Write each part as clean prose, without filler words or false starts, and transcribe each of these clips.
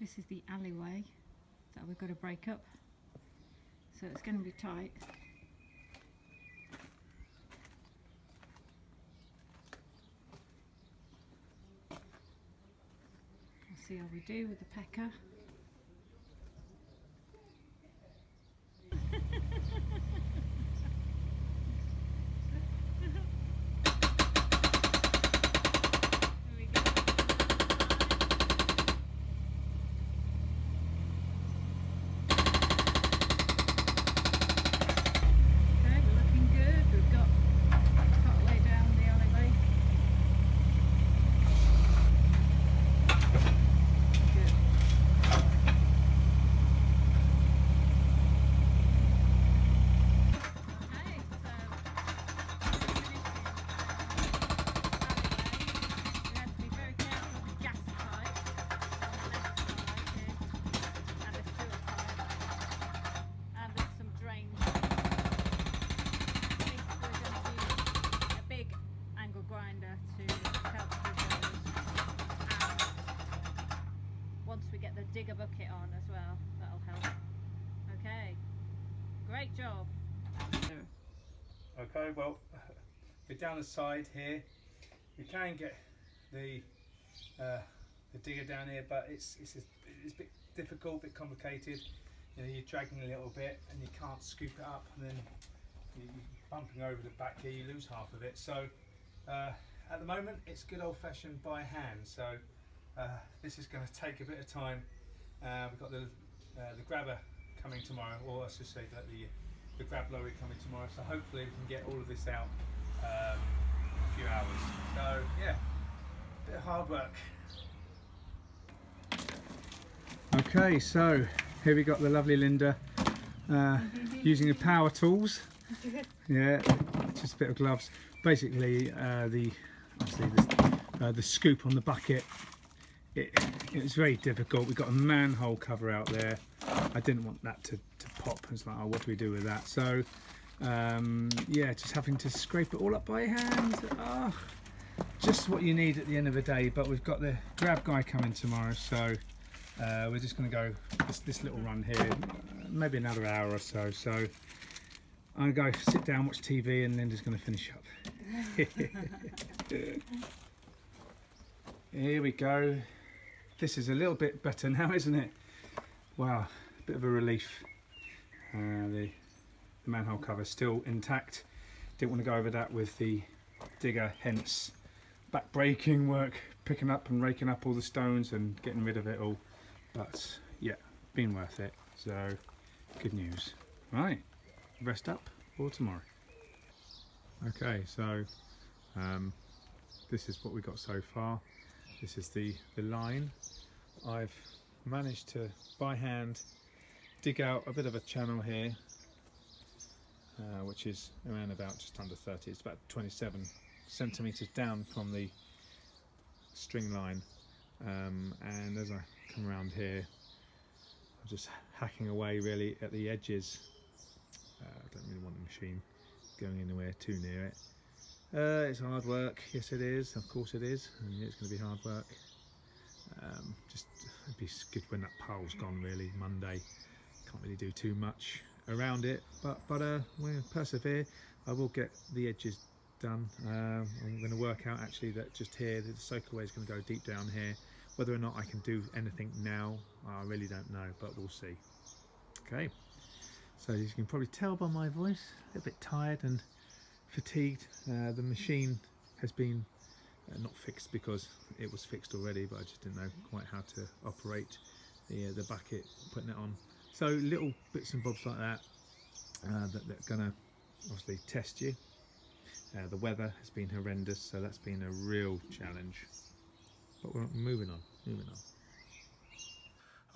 This is the alleyway that we've got to break up, so it's going to be tight. We'll see how we do with the pecker. Grinder to help with those, and once we get the digger bucket on as well, that'll help. Okay, great job. Okay, well, we're down the side here. We can get the digger down here, but it's a bit difficult, a bit complicated. You know, you're dragging a little bit and you can't scoop it up, and then you're bumping over the back here, you lose half of it. So at the moment it's good old-fashioned by hand, so this is going to take a bit of time. We've got the grabber coming tomorrow, or I should say that the grab lorry coming tomorrow, so hopefully we can get all of this out in a few hours. So yeah, a bit of hard work. Okay, so here we got the lovely Linda using the power tools. Yeah, just a bit of gloves. Basically, the scoop on the bucket, it was very difficult. We've got a manhole cover out there. I didn't want that to pop. It's like, oh, what do we do with that? So yeah, just having to scrape it all up by hand. Oh, just what you need at the end of the day. But we've got the grab guy coming tomorrow, so we're just going to go this little run here, maybe another hour or so. So I'm going to go sit down, watch TV, and Linda's going to finish up. Here we go. This is a little bit better now, isn't it? Wow, a bit of a relief. The manhole cover still intact. Didn't want to go over that with the digger, hence back breaking work, picking up and raking up all the stones and getting rid of it all. But yeah, been worth it. So good news. Right, rest up for tomorrow. Okay, so this is what we got so far. This is the line. I've managed to by hand dig out a bit of a channel here, which is around about just under 30. It's about 27 centimeters down from the string line, and as I come around here, I'm just hacking away really at the edges. I don't really want the machine going anywhere too near it. It's hard work, yes it is, of course it is, and it's going to be hard work. Just it'd be good when that pile's gone really, Monday. Can't really do too much around it, but we'll persevere. I will get the edges done. I'm going to work out actually that just here, the soakaway is going to go deep down here. Whether or not I can do anything now, I really don't know, but we'll see. Okay, so as you can probably tell by my voice, a little bit tired and fatigued. The machine has been not fixed because it was fixed already, but I just didn't know quite how to operate the bucket, putting it on. So little bits and bobs like that that are going to obviously test you. The weather has been horrendous, so that's been a real challenge. But we're moving on.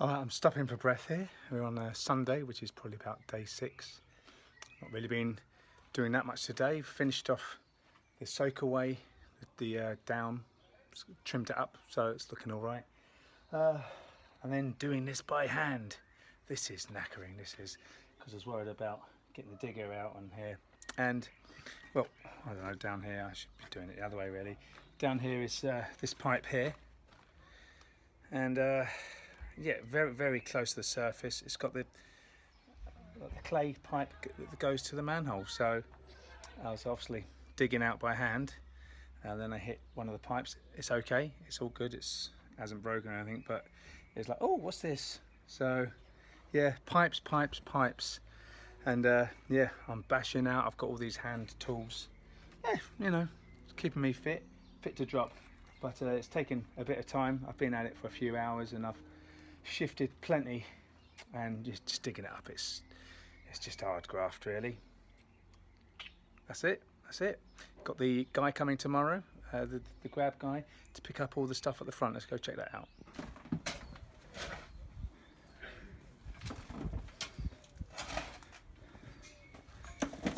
All right, I'm stopping for breath here. We're on a Sunday, which is probably about day 6. Not really been doing that much today. Finished off the soakaway, the down, trimmed it up, so it's looking all right. And then doing this by hand. This is knackering, this is, because I was worried about getting the digger out on here. And, well, I don't know, down here, I should be doing it the other way really. Down here is this pipe here. And yeah, very close to the surface. It's got the clay pipe that goes to the manhole. So I was obviously digging out by hand, and then I hit one of the pipes. It's okay, it's all good, it's hasn't broken or anything, but it's like, oh, what's this? So yeah, pipes, and yeah, I'm bashing out. I've got all these hand tools. Yeah, you know, it's keeping me fit to drop. But it's taken a bit of time. I've been at it for a few hours, and I've shifted plenty, and just digging it up. It's just hard graft, really. That's it. Got the guy coming tomorrow, the grab guy, to pick up all the stuff at the front. Let's go check that out.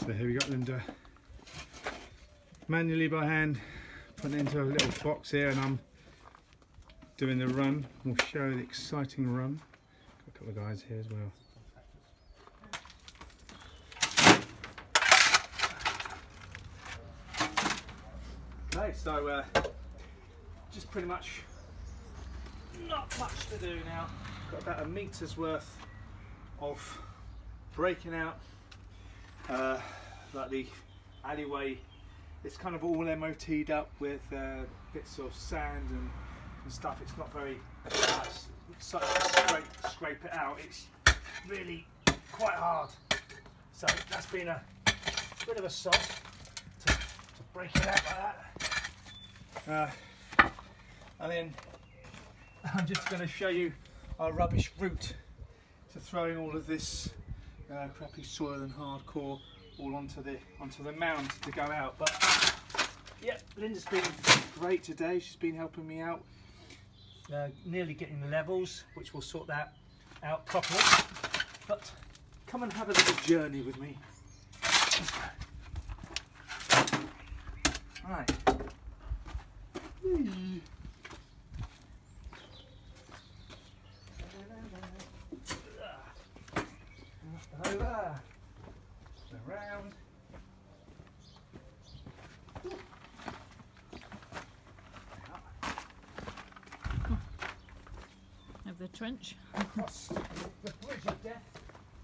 So here we got Linda manually by hand putting it into a little box here, and I'm doing the run. We'll show the exciting run. Got a couple of guys here as well. Okay, so just pretty much not much to do now. Got about a meter's worth of breaking out, like the alleyway. It's kind of all MOT'd up with bits of sand and stuff. It's not very so to scrape it out. It's really quite hard. So that's been a bit of a sod to break it out like that. And then I'm just going to show you our rubbish route to throwing all of this crappy soil and hardcore all onto the mound to go out. But yeah, Linda's been great today. She's been helping me out, nearly getting the levels, which will sort that out properly. But come and have a little journey with me. Let's go. Right. Over. Around. Of the trench. Across the bridge of death.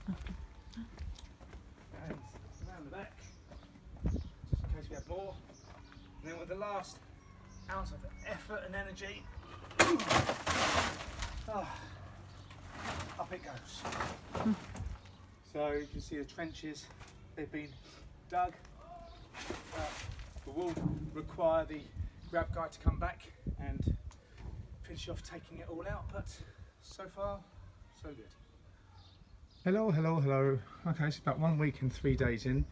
And around the back. Just in case we have more. And then with the last ounce of effort and energy. Up it goes. So you can see the trenches, they've been dug. We will require the grab guy to come back and finish off taking it all out, but so far, so good. Hello. Okay, it's about 1 week and 3 days in.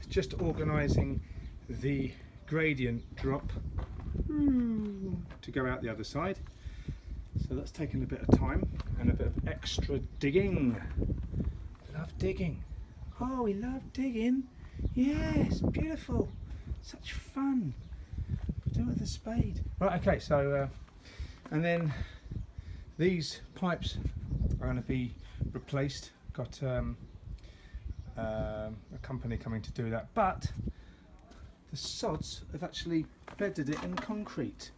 Just organising the gradient drop to go out the other side. So that's taken a bit of time and a bit of extra digging. Love digging. Oh, we love digging. Yes, beautiful. Such fun. Do it with a spade. Right, okay, so and then these pipes are going to be replaced. Got a company coming to do that, but the sods have actually bedded it in concrete.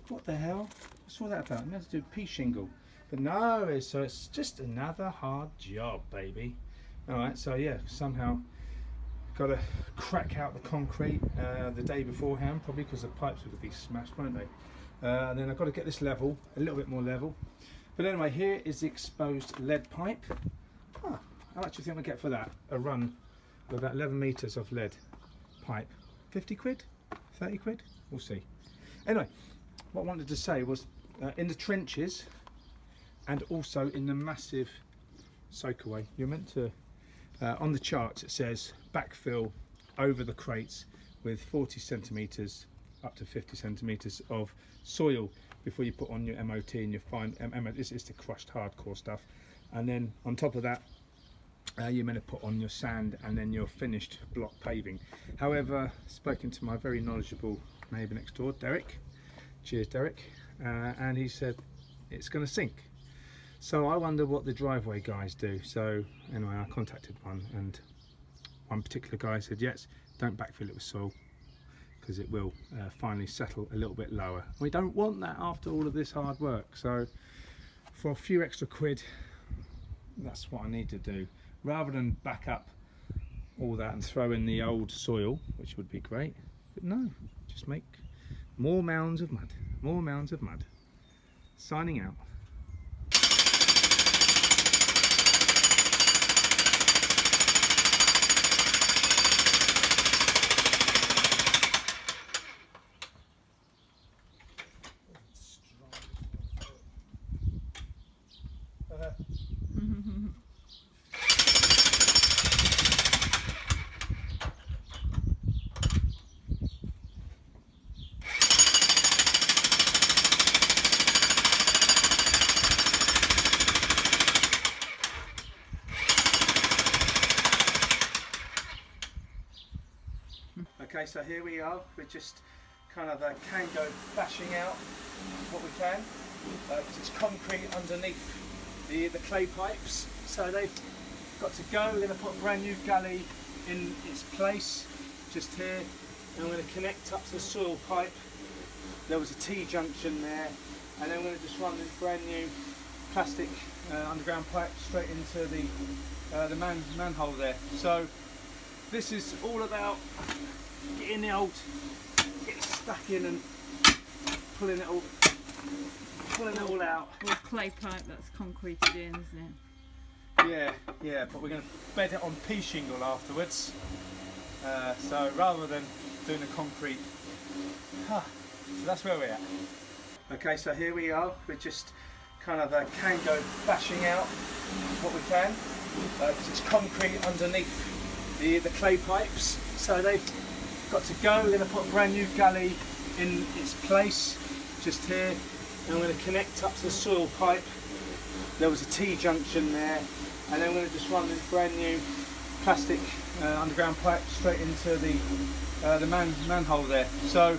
What the hell? What's all that about? I'm going to do pea shingle, but no, so it's just another hard job, baby. Alright, so yeah, somehow got to crack out the concrete the day beforehand, probably because the pipes would be smashed, won't they? And then I've got to get this level, a little bit more level. But anyway, here is the exposed lead pipe. How much do you think we get for that? A run of about 11 metres of lead pipe. 50 quid? 30 quid? We'll see. Anyway, what I wanted to say was in the trenches and also in the massive soakaway, you're meant to on the charts it says backfill over the crates with 40 centimetres up to 50 centimetres of soil before you put on your MOT and your fine this is the crushed hardcore stuff, and then on top of that you're meant to put on your sand and then your finished block paving. However, spoken to my very knowledgeable neighbour next door, Derek, cheers Derek, and he said it's going to sink. So I wonder what the driveway guys do. So anyway, I contacted one, and one particular guy said, yes, don't backfill it with soil because it will finally settle a little bit lower. We don't want that after all of this hard work. So for a few extra quid, that's what I need to do. Rather than back up all that and throw in the old soil, which would be great, but no, just make more mounds of mud. More mounds of mud. Signing out. Okay, so here we are. We're just kind of can go bashing out what we can, because it's concrete underneath the clay pipes, so they've got to go. We're going to put a brand new gully in its place just here, and we're going to connect up to the soil pipe. There was a T-junction there, and then we're going to just run this brand new plastic underground pipe straight into the manhole there. So this is all about getting stuck in and pulling it all out. Or clay pipe that's concreted in, isn't it? Yeah, but we're going to bed it on pea shingle afterwards. So rather than doing the concrete, so that's where we're at. Okay, so here we are. We're just kind of can go bashing out what we can, because it's concrete underneath the clay pipes, so they've got to go. We're going to put a brand new gully in its place just here, and we're going to connect up to the soil pipe. There was a T-junction there, and then we're going to just run this brand new plastic underground pipe straight into the manhole there. So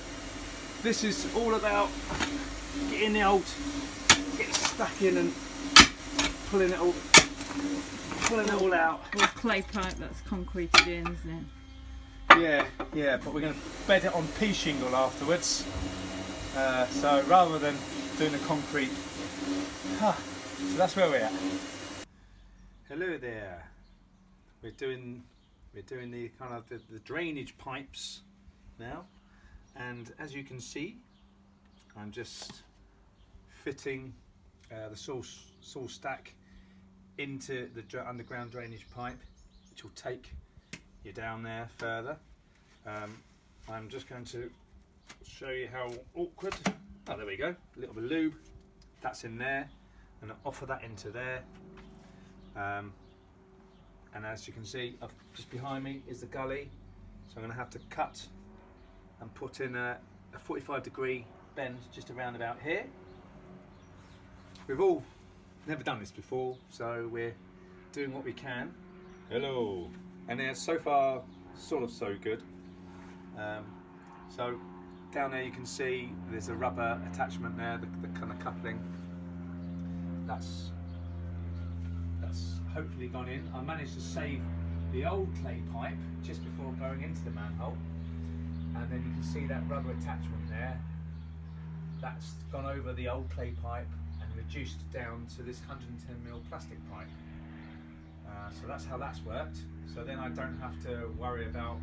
this is all about getting stuck in and pulling it all out. Or clay pipe that's concreted in, isn't it? Yeah, but we're going to bed it on pea shingle afterwards. So rather than doing the concrete, so that's where we're at. Hello there. We're doing the kind of the drainage pipes now, and as you can see, I'm just fitting the soil stack into the underground drainage pipe, which will take you down there further. I'm just going to show you how awkward. Oh, there we go. A little bit of lube. That's in there, and I'll offer that into there. And as you can see, just behind me is the gully, so I'm going to have to cut and put in a 45-degree bend just around about here. We've all never done this before, so we're doing what we can. Hello. And then so far, sort of so good. So down there you can see there's a rubber attachment there, the kind of coupling. That's hopefully gone in. I managed to save the old clay pipe just before going into the manhole, and then you can see that rubber attachment there. That's gone over the old clay pipe and reduced down to this 110mm plastic pipe. So that's how that's worked. So then I don't have to worry about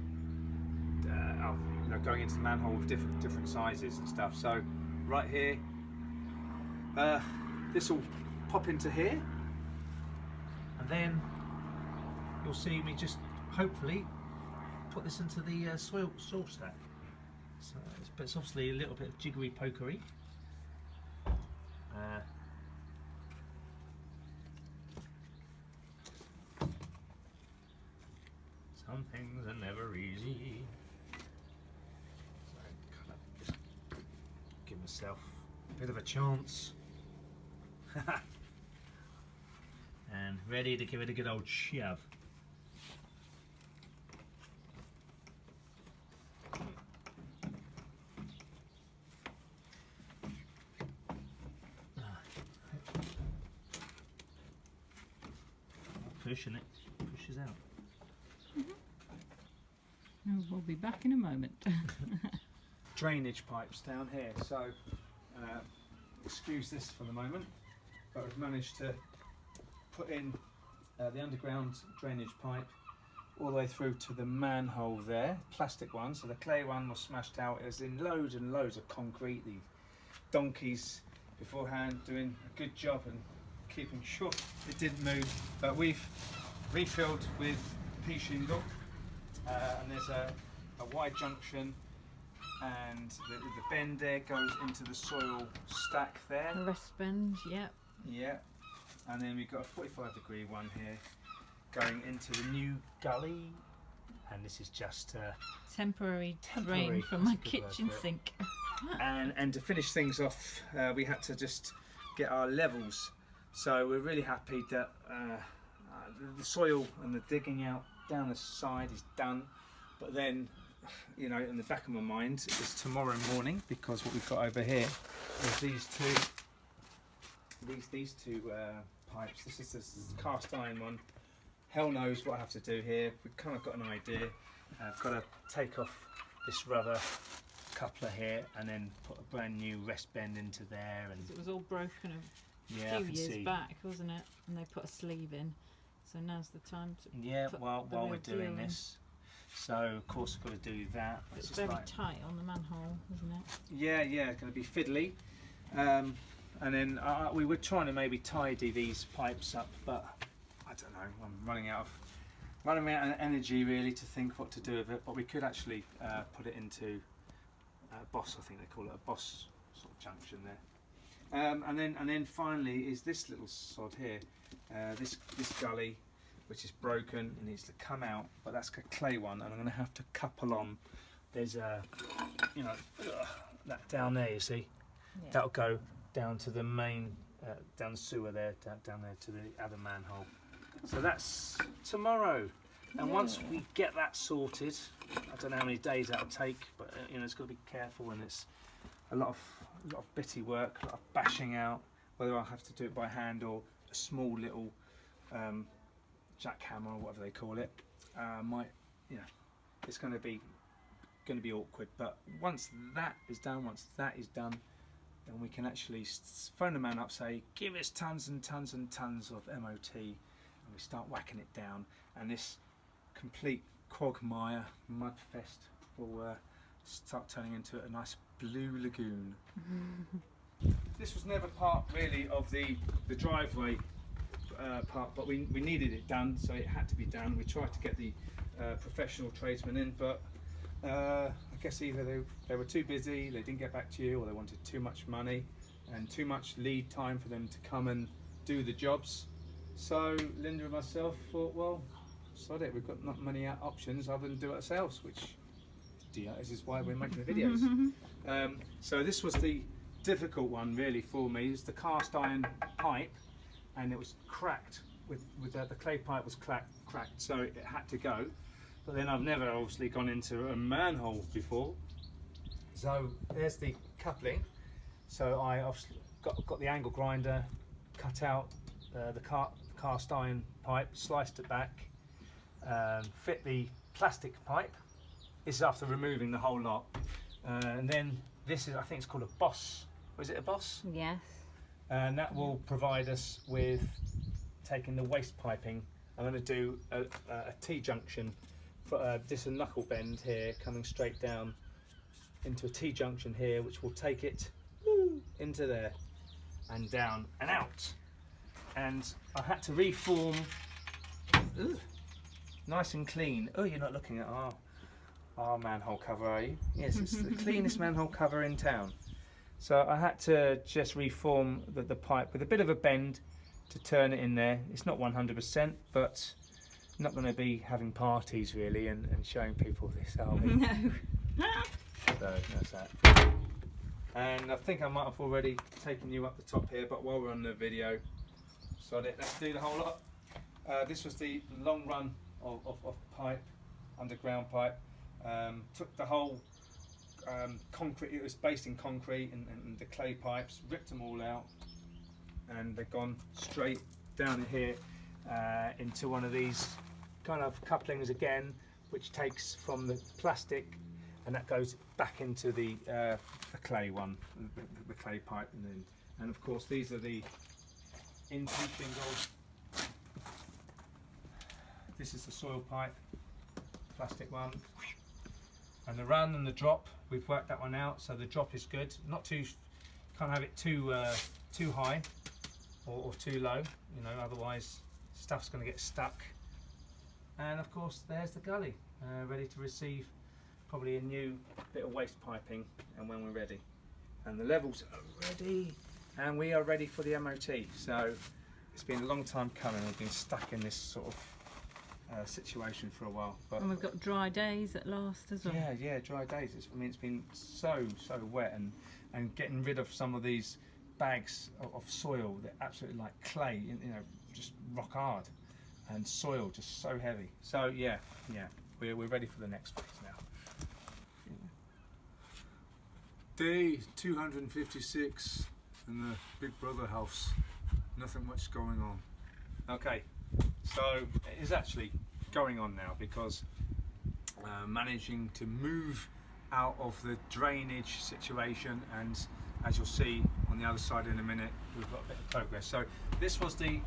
going into the manhole with different sizes and stuff. So right here, this will pop into here, and then you'll see me just hopefully put this into the soil stack. So it's obviously a little bit of jiggery pokery. Some things are never easy. So kind of just give myself a bit of a chance. And ready to give it a good old shove. Pushing it, pushes out. Oh, we'll be back in a moment. Drainage pipes down here, so excuse this for the moment. but we've managed to put in the underground drainage pipe all the way through to the manhole there, plastic one. So the clay one was smashed out. It was in loads and loads of concrete. The donkeys beforehand doing a good job and keeping sure it didn't move. But we've refilled with pea shingle, and there's a wide junction, and the bend there goes into the soil stack there. A rest bend, yep. Yeah, and then we've got a 45-degree one here going into the new gully, and this is just Temporary Temporary, drain from that's my a good word kitchen for it. sink. and to finish things off, we had to just get our levels. So we're really happy that the soil and the digging out down the side is done. But then, you know, in the back of my mind is tomorrow morning, because what we've got over here is these two pipes. This is the cast iron one. Hell knows what I have to do here. We've kind of got an idea. I've got to take off this rubber coupler here and then put a brand new rest bend into there. And It was all broken yeah, a few years back, wasn't it? And they put a sleeve in. So now's the time to Yeah, put while the we're real doing glue in. this. So of course we've got to do that. It's just very like, tight on the manhole, isn't it? yeah, it's going to be fiddly. And then we were trying to maybe tidy these pipes up, but I don't know. I'm running out of energy really to think what to do with it. But we could actually put it into Boss. I think they call it a Boss sort of junction there. And then finally is this little sod here. This gully, which is broken and needs to come out, but that's a clay one, and I'm going to have to couple on. There's a, you know, that down there. You see, Yeah. that'll go down to the main, down the sewer there, down there to the other manhole. So that's tomorrow, and once we get that sorted, I don't know how many days that'll take, but you know, it's got to be careful, and it's a lot of bitty work, a lot of bashing out. Whether I'll have to do it by hand or a small little jackhammer or whatever they call it, it's going to be awkward. But once that is done, then we can actually phone the man up, say, give us tons and tons and tons of MOT, and we start whacking it down, and this complete quagmire mudfest will start turning into a nice blue lagoon. This was never part really of the driveway part, but we needed it done, so it had to be done. We tried to get the professional tradesmen in, but I guess either they were too busy, they didn't get back to you, or they wanted too much money and too much lead time for them to come and do the jobs. So Linda and myself thought, well, sod it, we've got not many options other than do it ourselves, which this is why we're making the videos. So this was the difficult one really for me. It's the cast iron pipe, and it was cracked with the clay pipe was cracked, so it had to go. But then I've never obviously gone into a manhole before, so there's the coupling. So I obviously got the angle grinder, cut out the cast iron pipe, sliced it back, fit the plastic pipe. This is after removing the whole lot, and then this is, I think it's called a Boss. Was it a Boss? Yes. And that will provide us with taking the waste piping. I'm going to do a T-junction, this a knuckle bend here, coming straight down into a T-junction here, which will take it into there and down and out. And I had to reform, nice and clean. Oh, you're not looking at our manhole cover, are you? Yes, it's the cleanest manhole cover in town. So I had to just reform the pipe with a bit of a bend to turn it in there. It's not 100%, but I'm not going to be having parties really and showing people this, are we? No. So that's that. And I think I might have already taken you up the top here, but while we're on the video, sod it, let's do the whole lot. This was the long run of pipe, underground pipe. Took the whole concrete, it was based in concrete and the clay pipes, ripped them all out, and they've gone straight down here into one of these kind of couplings again, which takes from the plastic and that goes back into the clay one, the clay pipe, and of course these are the into shingle. This is the soil pipe, plastic one. And the run and the drop, we've worked that one out, so the drop is good. Not too, can't have it too high or too low, you know, otherwise stuff's going to get stuck. And of course there's the gully, ready to receive probably a new bit of waste piping and when we're ready. And the levels are ready, and we are ready for the MOT. So it's been a long time coming. We've been stuck in this sort of situation for a while, but And we've got dry days at last as well. yeah, dry days. I mean, it's been so wet, and getting rid of some of these bags of soil that absolutely like clay, you know, just rock hard, and soil just so heavy. So yeah, we're ready for the next phase now. Day 256 in the Big Brother house. Nothing much going on. Okay, so it is actually going on now because managing to move out of the drainage situation, and as you'll see on the other side in a minute, we've got a bit of progress. So this was the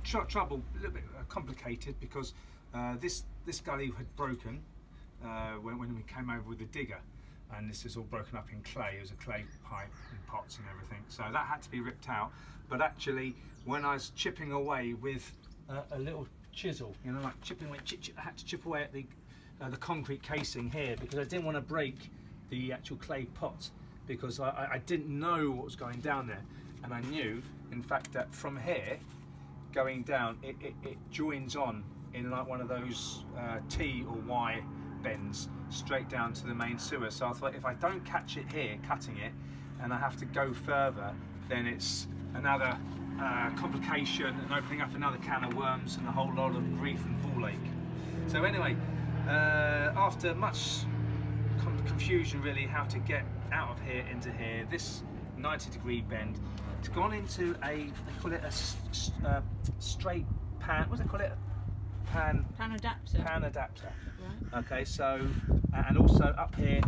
trouble, a little bit complicated because this gully had broken when we came over with the digger, and this is all broken up in clay. It was a clay pipe and pots and everything, so that had to be ripped out. But actually, when I was chipping away with a little chisel, you know, like chipping away, I had to chip away at the concrete casing here because I didn't want to break the actual clay pot, because I didn't know what was going down there. And I knew, in fact, that from here going down, it joins on in like one of those T or Y bends straight down to the main sewer. So I thought, if I don't catch it here, cutting it, and I have to go further, then it's another complication and opening up another can of worms and a whole lot of grief and ball ache. So anyway, after much confusion really how to get out of here into here, this 90-degree bend, it's gone into they call it a straight pan, what do they call it? Pan adapter. Pan adapter. Right. Okay, so and also up here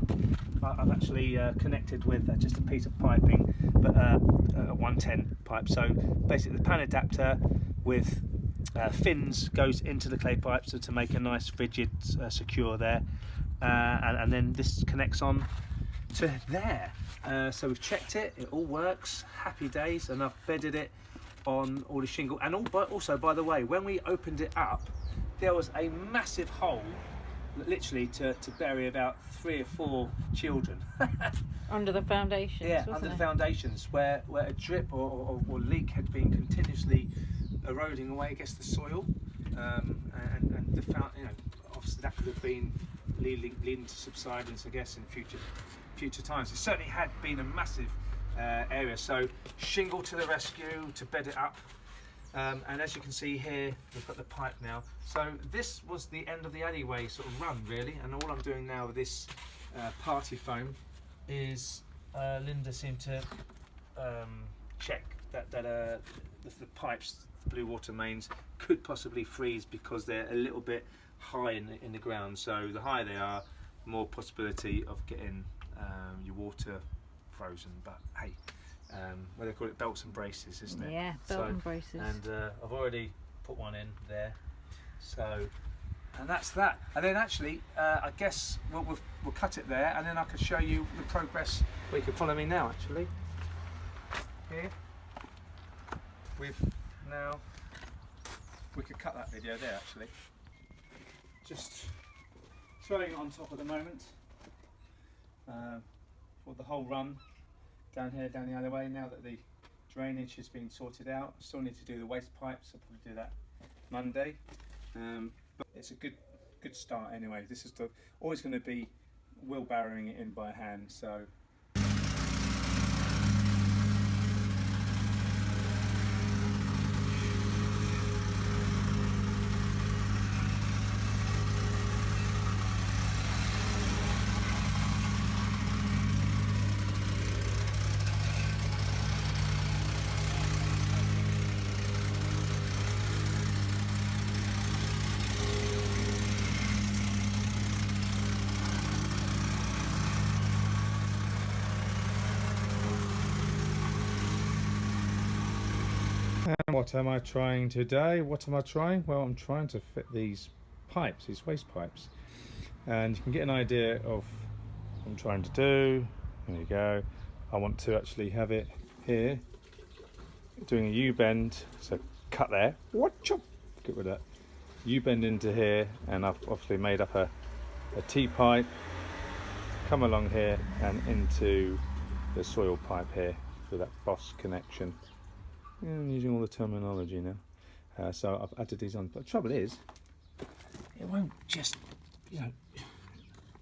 I've actually connected with just a piece of piping, but a 110 pipe. So basically the pan adapter with fins goes into the clay pipe, so to make a nice rigid secure there, and then this connects on to there. So we've checked it, it all works, happy days, and I've bedded it on all the shingle. And also, by the way, when we opened it up, there was a massive hole, literally to bury about 3 or 4 children. Under the foundations. Yeah, under the foundations, where a drip or leak had been continuously eroding away against the soil, and the you know, obviously that could have been leading to subsidence, I guess, in future times. It certainly had been a massive area. So shingle to the rescue to bed it up. And as you can see here, we've got the pipe now. So this was the end of the alleyway sort of run, really. And all I'm doing now with this party foam is Linda seemed to check that the pipes, the blue water mains, could possibly freeze because they're a little bit high in the ground. So the higher they are, more possibility of getting your water frozen. But hey, what they call it, belts and braces, isn't it? Yeah, belt and braces. And I've already put one in there. So, and that's that. And then actually, I guess we'll cut it there, and then I can show you the progress. Well, you can follow me now. Actually, here we could cut that video there. Actually, just throwing it on top at the moment for the whole run. Down here, down the alleyway, now that the drainage has been sorted out. I still need to do the waste pipes, I'll probably do that Monday. But it's a good start anyway. This is always going to be wheelbarrowing it in by hand, so And what am I trying today? What am I trying? Well, I'm trying to fit these pipes, these waste pipes. And you can get an idea of what I'm trying to do. There you go. I want to actually have it here, doing a U-bend, so cut there. What? Chop! Get rid of that. U-bend into here, and I've obviously made up a T-pipe, come along here and into the soil pipe here through that boss connection. Yeah, I'm using all the terminology now. So I've added these on, but the trouble is, it won't just, you know,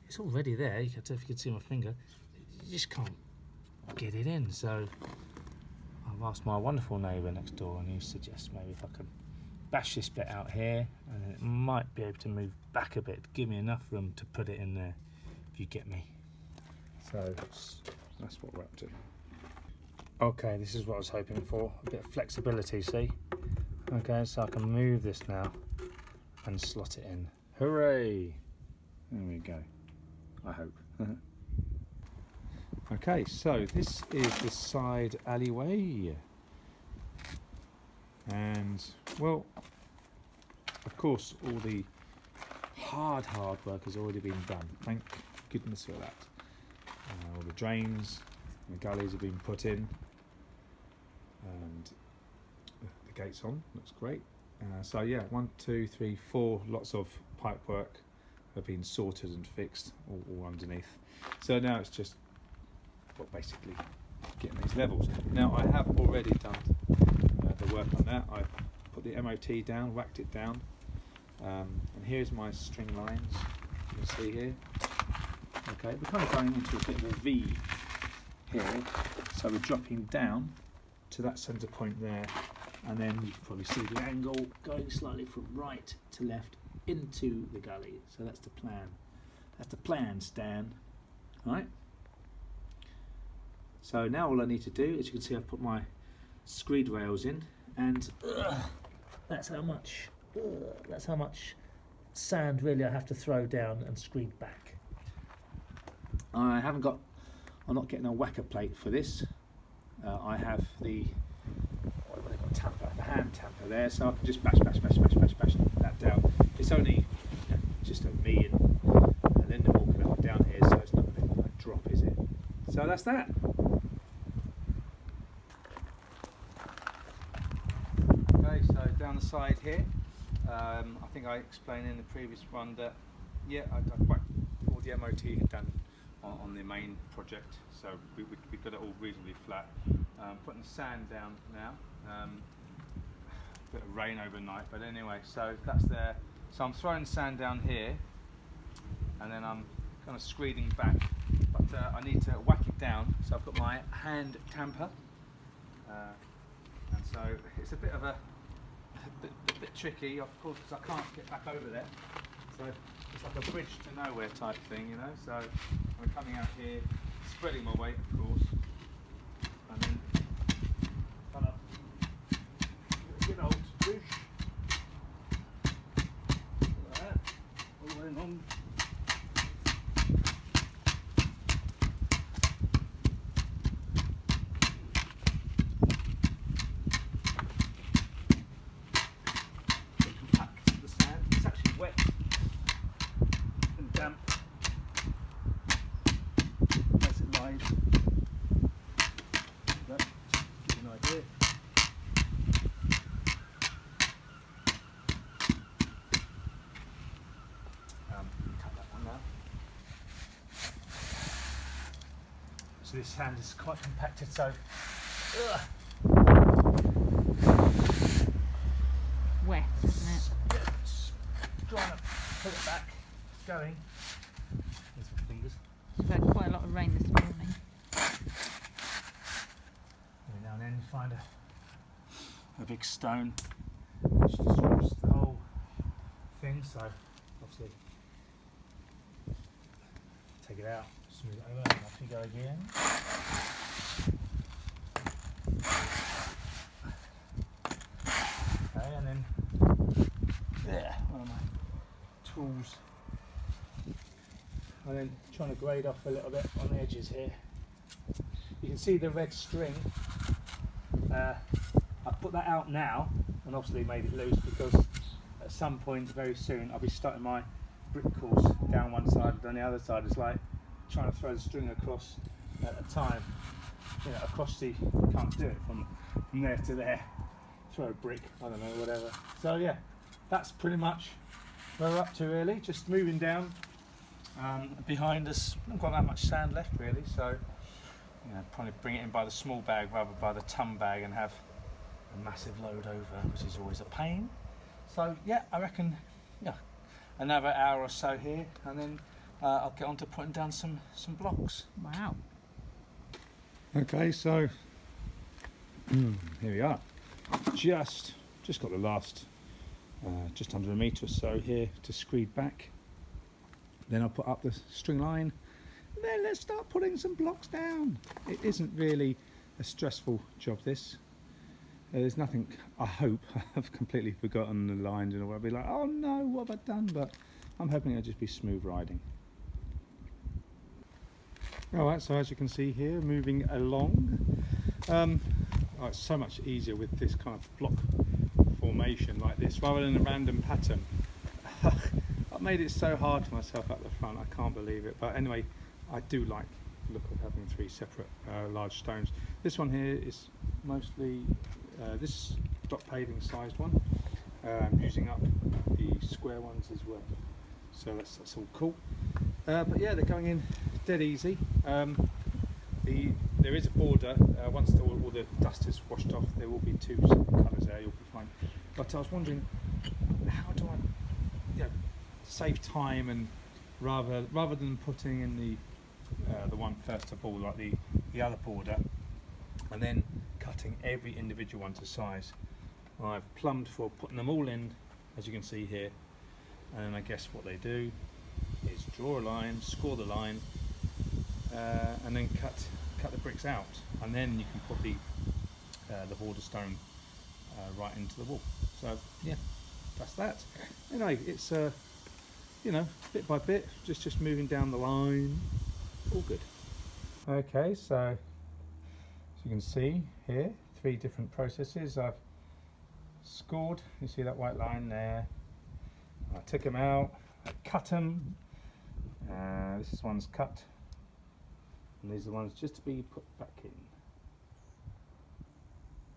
it's already there. You can tell if you can see my finger, you just can't get it in. So I've asked my wonderful neighbour next door, and he suggests maybe if I can bash this bit out here, and then it might be able to move back a bit, give me enough room to put it in there, if you get me. So that's what we're up to. Okay, this is what I was hoping for, a bit of flexibility, see? Okay, so I can move this now and slot it in. Hooray! There we go, I hope. Okay, so this is the side alleyway. And, well, of course, all the hard work has already been done. Thank goodness for that. All the drains and the gullies have been put in. And the gate's on, looks great. So yeah, 1, 2, 3, 4 lots of pipe work have been sorted and fixed all underneath. So now it's just, well, basically getting these levels. Now I have already done the work on that. I've put the MOT down, whacked it down, and here's my string lines, you can see here. Okay, we're kind of going into a bit of a V here, so we're dropping down to that centre point there, and then you can probably see the angle going slightly from right to left into the gully. So that's the plan. That's the plan, Stan. All right. So now all I need to do, as you can see, I've put my screed rails in, and that's how much sand really I have to throw down and screed back. I'm not getting a whacker plate for this. I have the tamper, the hand tamper there, so I can just bash that down. It's only just me and Linda walking up and down here, so it's not going to like drop, is it? So that's that. Okay, so down the side here, I think I explained in the previous one that yeah, I whacked all the MOT had done on the main project, so we got it all reasonably flat. Putting sand down now. Bit of rain overnight, but anyway, so that's there. So I'm throwing sand down here, and then I'm kind of screeding back, but I need to whack it down. So I've got my hand tamper, and so it's a bit of a bit tricky, of course, because I can't get back over there. So it's like a bridge to nowhere type thing, you know. So I'm coming out here, spreading my weight, of course, and then kind of good old push. Like that, all the way along. Compact the sand. It's actually wet and damp. As it lies. That gives you an idea. Cut that one now. So this sand is quite compacted, so Wet, isn't it? yeah, just trying to pull it back. It's going. There's my fingers. We've had quite a lot of rain this morning. Every now and then you find a big stone which disrupts the whole thing, so obviously take it out, smooth it over, and off you go again. Okay, and then there, one of my tools. And then trying to grade off a little bit on the edges here. You can see the red string. I I've put that out now and obviously made it loose because at some point very soon I'll be starting my brick course down one side and on the other side. It's like trying to throw the string across at a time. You know, across the, can't do it from there to there. Throw a brick, I don't know, whatever. So yeah, that's pretty much where we're up to really. Just moving down. Behind us, not got that much sand left really, so you know, probably bring it in by the small bag rather than by the ton bag and have a massive load over, which is always a pain. So yeah, I reckon, yeah, another hour or so here, and then I'll get on to putting down some blocks. Wow. Okay, so here we are. Just got the last just under a metre or so here to screed back. Then I'll put up the string line. Then let's start putting some blocks down. It isn't really a stressful job, this. There's nothing, I hope, I've completely forgotten the lines and I'll be like, oh no, what have I done? But I'm hoping it'll just be smooth riding. Alright, so as you can see here, moving along. Oh, it's so much easier with this kind of block formation like this, rather than a random pattern. I've made it so hard for myself at the front, I can't believe it. But anyway, I do like the look of having three separate large stones. This one here is mostly this block paving sized one. I'm using up the square ones as well. So that's all cool. But yeah, they're going in dead easy. There is a border. Once all the dust is washed off, there will be two separate colours there. You'll be fine. But I was wondering, how do I, you know, save time, and rather than putting in the one first of all, like the other border, and then cutting every individual one to size, I've plumbed for putting them all in, as you can see here. And I guess what they do is draw a line, score the line, and then cut the bricks out, and then you can put the border stone right into the wall. So yeah, that's that. Anyway, it's you know, bit by bit, just moving down the line. All good. Okay, so as you can see here, 3 different processes. I've scored. You see that white line there. I took them out. I cut them. This one's cut, and these are the ones just to be put back in.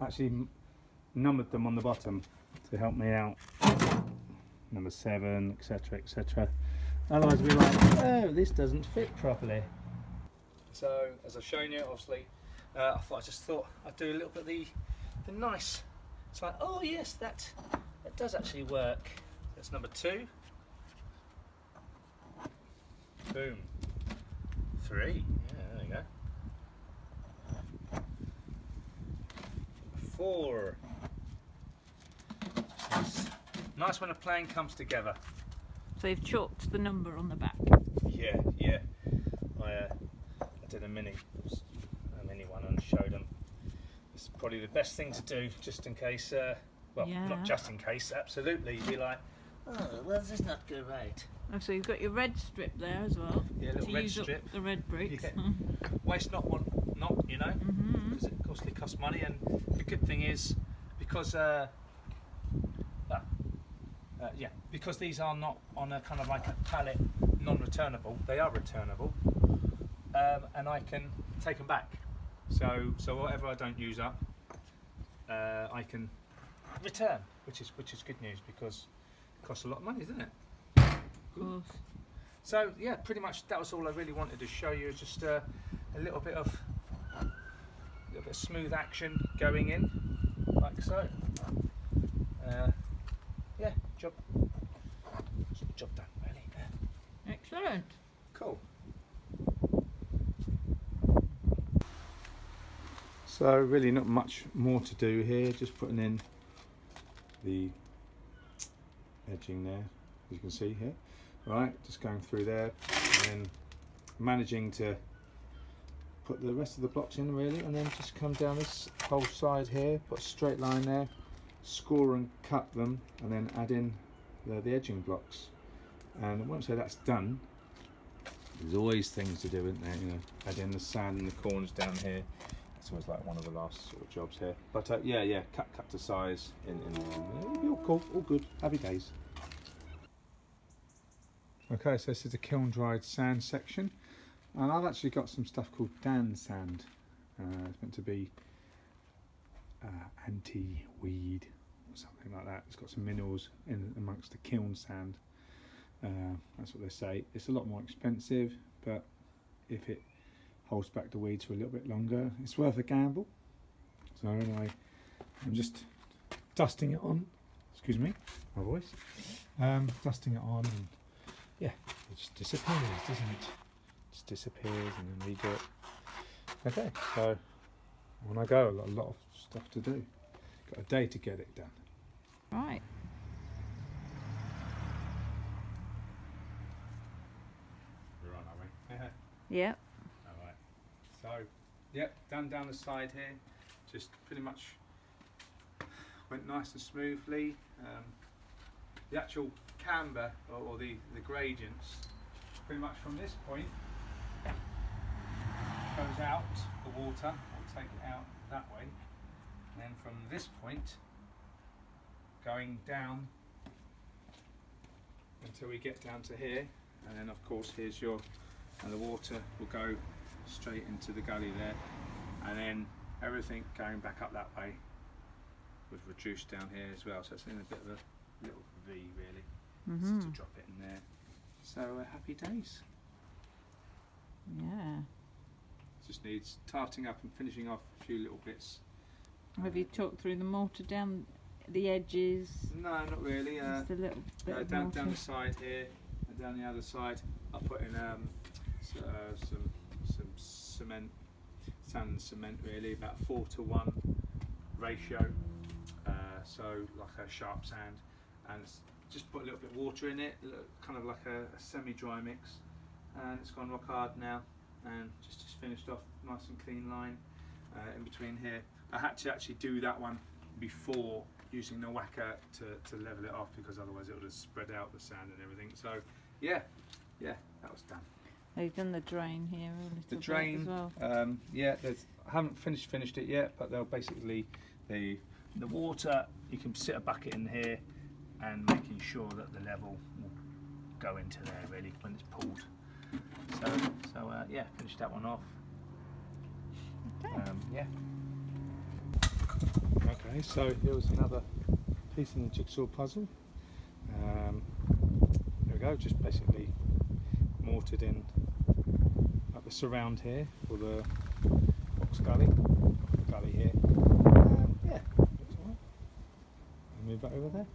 Actually numbered them on the bottom to help me out. Number 7, etc, etc. Otherwise we'll be like, oh, this doesn't fit properly. So as I've shown you, obviously, I just thought I'd do a little bit of the nice. It's like, oh yes, that does actually work. That's number 2. Boom. 3. Yeah, there you go. 4. Nice when a plan comes together. So you've chalked the number on the back. Yeah. I did a mini one and showed them. It's probably the best thing to do, just in case. Well, Yeah. not just in case. Absolutely, you'd be like, oh, well, this is not go right. Oh, so you've got your red strip there as well. Yeah, a little to red use up strip. the red bricks. Yeah. Waste not, want not, you know, because it costly costs money. And the good thing is, because because these are not on a kind of like a pallet, non-returnable. They are returnable, and I can take them back. So whatever I don't use up, I can return, which is good news, because it costs a lot of money, doesn't it? Of course. So yeah, pretty much that was all I really wanted to show you. Just a little bit of smooth action going in, like so. Yeah, job done, really. Yeah. Excellent. Cool. So really not much more to do here, just putting in the edging there, as you can see here. Right, just going through there, and then managing to put the rest of the blocks in really, and then just come down this whole side here, put a straight line there, score and cut them, and then add in the edging blocks. And once that's done, there's always things to do, isn't there? You know, add in the sand in the corners down here, it's always like one of the last sort of jobs here. But yeah, cut to size in all cool, all good, happy days. Okay, so this is the kiln dried sand section, and I've actually got some stuff called Dan sand. It's meant to be anti-weed or something like that. It's got some minerals in amongst the kiln sand. That's what they say. It's a lot more expensive, but if it holds back the weeds for a little bit longer, it's worth a gamble. So I'm just dusting it on. Excuse me, my voice. Dusting it on, and yeah, it just disappears, doesn't it? Just disappears, and then redo it. Okay, so when I go, I've got a lot of stuff to do. Got a day to get it done. Right. We're on, are we? Yep. Alright. So, yep, done down the side here. Just pretty much went nice and smoothly. The actual camber or the gradients, pretty much from this point goes out the water. I'll take it out that way, and then from this point going down until we get down to here, and then of course here's your, and the water will go straight into the gully there, and then everything going back up that way was reduced down here as well, so it's in a bit of a little V really. Just to drop it in there. So happy days. Yeah. Just needs tarting up and finishing off a few little bits. Have you talked through the mortar down the edges? No, not really. Just a little bit of down mortar. the side here and down the other side. I put in some cement, sand and cement really, about 4:1 ratio. So like a sharp sand, and it's just put a little bit of water in it, kind of like a semi-dry mix, and it's gone rock hard now, and just finished off nice and clean line in between here. I had to actually do that one before using the whacker to level it off, because otherwise it would have spread out the sand and everything. So yeah, that was done. They've done the drain here a little The bit drain, as well. yeah, I haven't finished it yet, but they'll basically the water, you can sit a bucket in here and making sure that the level will go into there really when it's pulled. So yeah, finish that one off. Okay. Yeah. Okay, so here was another piece in the jigsaw puzzle. There we go, just basically mortared in at the surround here for the box gully, the gully here. Yeah, looks alright. Move that over there.